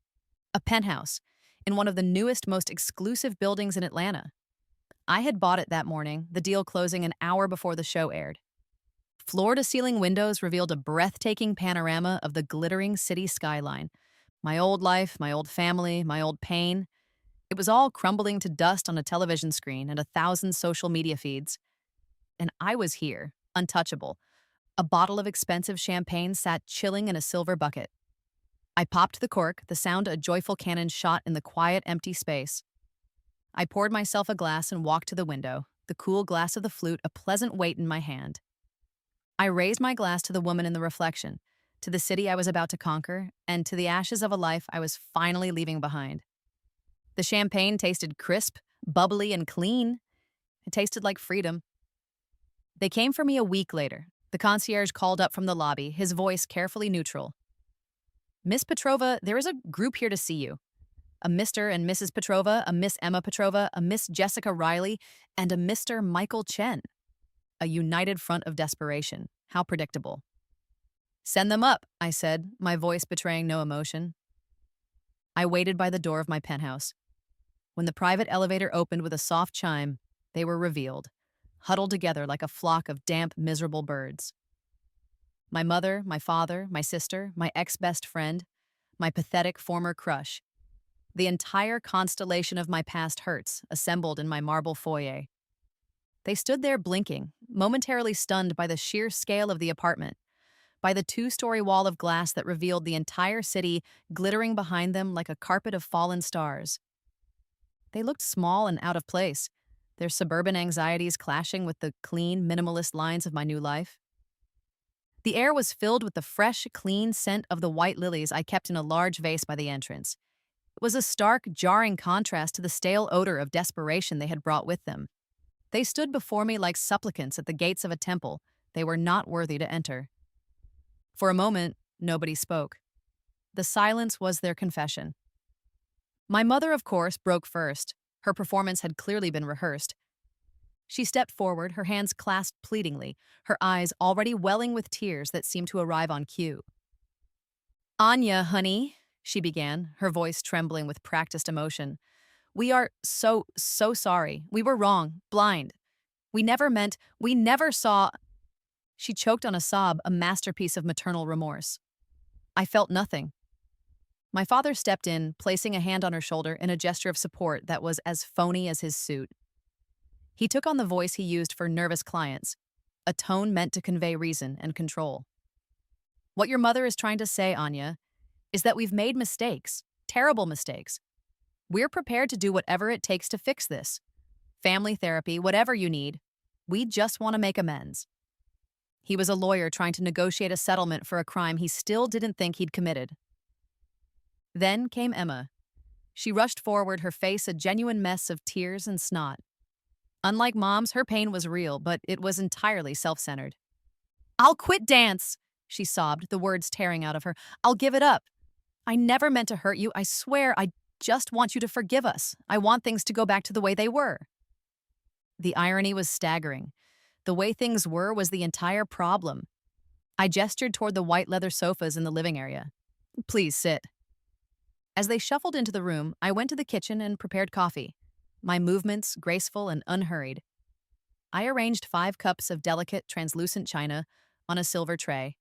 a penthouse, in one of the newest, most exclusive buildings in Atlanta. I had bought it that morning, the deal closing an hour before the show aired. Floor-to-ceiling windows revealed a breathtaking panorama of the glittering city skyline. My old life, my old family, my old pain. It was all crumbling to dust on a television screen and 1,000 social media feeds. And I was here, untouchable. A bottle of expensive champagne sat chilling in a silver bucket. I popped the cork, the sound a joyful cannon shot in the quiet, empty space. I poured myself a glass and walked to the window, the cool glass of the flute a pleasant weight in my hand. I raised my glass to the woman in the reflection, to the city I was about to conquer, and to the ashes of a life I was finally leaving behind. The champagne tasted crisp, bubbly, and clean. It tasted like freedom. They came for me a week later. The concierge called up from the lobby, his voice carefully neutral. "Miss Petrova, there is a group here to see you. A Mr. and Mrs. Petrova, a Miss Emma Petrova, a Miss Jessica Riley, and a Mr. Michael Chen." A united front of desperation. How predictable. "Send them up," I said, my voice betraying no emotion. I waited by the door of my penthouse. When the private elevator opened with a soft chime, they were revealed, huddled together like a flock of damp, miserable birds. My mother, my father, my sister, my ex-best friend, my pathetic former crush. The entire constellation of my past hurts assembled in my marble foyer. They stood there blinking, momentarily stunned by the sheer scale of the apartment, by the 2-story wall of glass that revealed the entire city glittering behind them like a carpet of fallen stars. They looked small and out of place, their suburban anxieties clashing with the clean, minimalist lines of my new life. The air was filled with the fresh, clean scent of the white lilies I kept in a large vase by the entrance. It was a stark, jarring contrast to the stale odor of desperation they had brought with them. They stood before me like supplicants at the gates of a temple they were not worthy to enter. For a moment, nobody spoke. The silence was their confession. My mother, of course, broke first. Her performance had clearly been rehearsed. She stepped forward, her hands clasped pleadingly, her eyes already welling with tears that seemed to arrive on cue. "Anya, honey," she began, her voice trembling with practiced emotion. "We are so sorry. We were wrong, blind. We never saw—" She choked on a sob, a masterpiece of maternal remorse. I felt nothing. My father stepped in, placing a hand on her shoulder in a gesture of support that was as phony as his suit. He took on the voice he used for nervous clients, a tone meant to convey reason and control. "What your mother is trying to say, Anya, is that we've made mistakes, terrible mistakes. We're prepared to do whatever it takes to fix this. Family therapy, whatever you need. We just want to make amends." He was a lawyer trying to negotiate a settlement for a crime he still didn't think he'd committed. Then came Emma. She rushed forward, her face a genuine mess of tears and snot. Unlike Mom's, her pain was real, but it was entirely self-centered. "I'll quit dance," she sobbed, the words tearing out of her. "I'll give it up. I never meant to hurt you. I swear, I just want you to forgive us. I want things to go back to the way they were." The irony was staggering. The way things were was the entire problem. I gestured toward the white leather sofas in the living area. "Please sit." As they shuffled into the room, I went to the kitchen and prepared coffee, my movements graceful and unhurried. I arranged 5 cups of delicate, translucent china on a silver tray.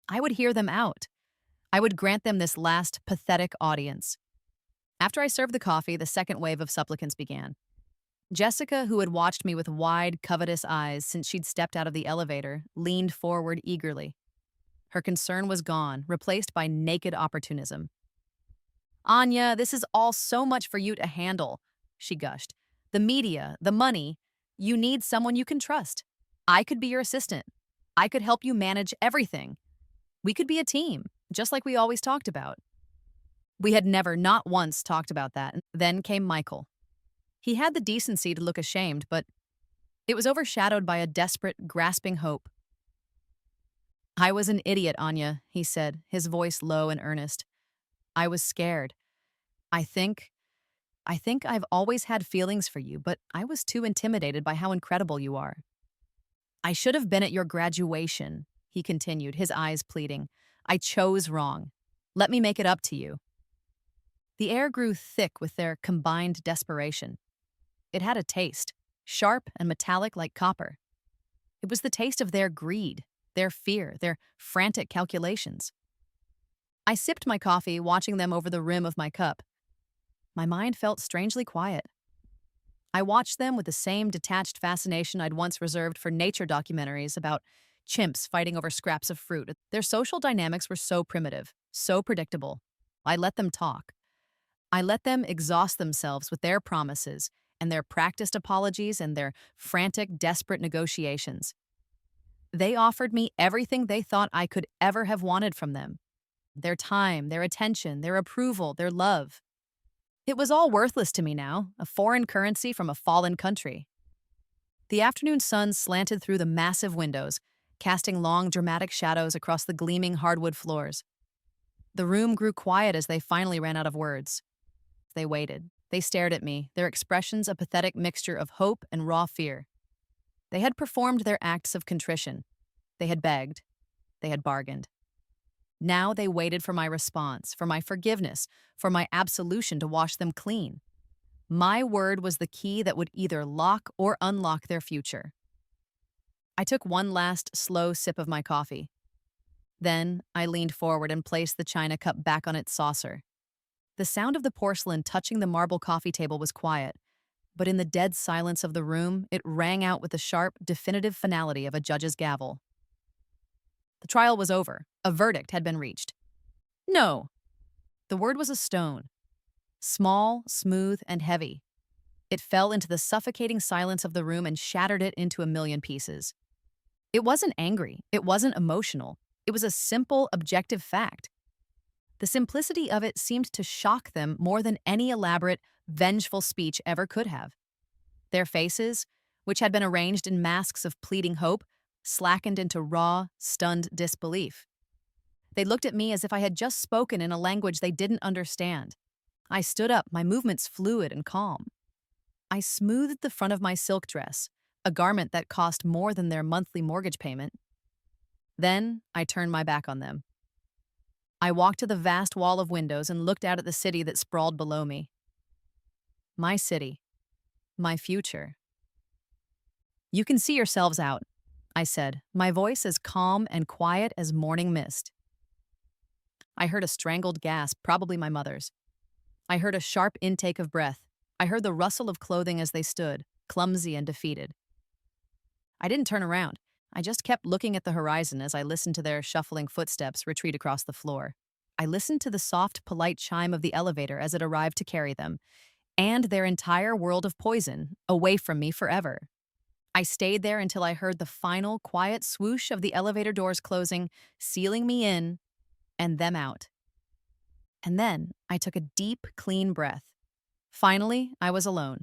I would hear them out. I would grant them this last pathetic audience. After I served the coffee, the second wave of supplicants began. Jessica, who had watched me with wide, covetous eyes since she'd stepped out of the elevator, leaned forward eagerly. Her concern was gone, replaced by naked opportunism. Anya, this is all so much for you to handle, she gushed. The media, the money, you need someone you can trust. I could be your assistant. I could help you manage everything. We could be a team, just like we always talked about. We had never, not once, talked about that. Then came Michael. He had the decency to look ashamed, but it was overshadowed by a desperate, grasping hope. I was an idiot, Anya, he said, his voice low and earnest. I was scared. I think I've always had feelings for you, but I was too intimidated by how incredible you are. I should have been at your graduation, he continued, his eyes pleading. I chose wrong. Let me make it up to you. The air grew thick with their combined desperation. It had a taste, sharp and metallic like copper. It was the taste of their greed, their fear, their frantic calculations. I sipped my coffee, watching them over the rim of my cup. My mind felt strangely quiet. I watched them with the same detached fascination I'd once reserved for nature documentaries about chimps fighting over scraps of fruit. Their social dynamics were so primitive, so predictable. I let them talk. I let them exhaust themselves with their promises and their practiced apologies and their frantic, desperate negotiations. They offered me everything they thought I could ever have wanted from them. Their time, their attention, their approval, their love. It was all worthless to me now, a foreign currency from a fallen country. The afternoon sun slanted through the massive windows, casting long, dramatic shadows across the gleaming hardwood floors. The room grew quiet as they finally ran out of words. They waited. They stared at me, their expressions a pathetic mixture of hope and raw fear. They had performed their acts of contrition. They had begged. They had bargained. Now they waited for my response, for my forgiveness, for my absolution to wash them clean. My word was the key that would either lock or unlock their future. I took one last slow sip of my coffee. Then I leaned forward and placed the china cup back on its saucer. The sound of the porcelain touching the marble coffee table was quiet, but in the dead silence of the room, it rang out with the sharp, definitive finality of a judge's gavel. The trial was over. A verdict had been reached. No. The word was a stone. Small, smooth, and heavy. It fell into the suffocating silence of the room and shattered it into a million pieces. It wasn't angry. It wasn't emotional. It was a simple, objective fact. The simplicity of it seemed to shock them more than any elaborate, vengeful speech ever could have. Their faces, which had been arranged in masks of pleading hope, slackened into raw, stunned disbelief. They looked at me as if I had just spoken in a language they didn't understand. I stood up, my movements fluid and calm. I smoothed the front of my silk dress, a garment that cost more than their monthly mortgage payment. Then I turned my back on them. I walked to the vast wall of windows and looked out at the city that sprawled below me. My city. My future. You can see yourselves out, I said, my voice as calm and quiet as morning mist. I heard a strangled gasp, probably my mother's. I heard a sharp intake of breath. I heard the rustle of clothing as they stood, clumsy and defeated. I didn't turn around. I just kept looking at the horizon as I listened to their shuffling footsteps retreat across the floor. I listened to the soft, polite chime of the elevator as it arrived to carry them, and their entire world of poison, away from me forever. I stayed there until I heard the final, quiet swoosh of the elevator doors closing, sealing me in, and them out. And then I took a deep, clean breath. Finally, I was alone,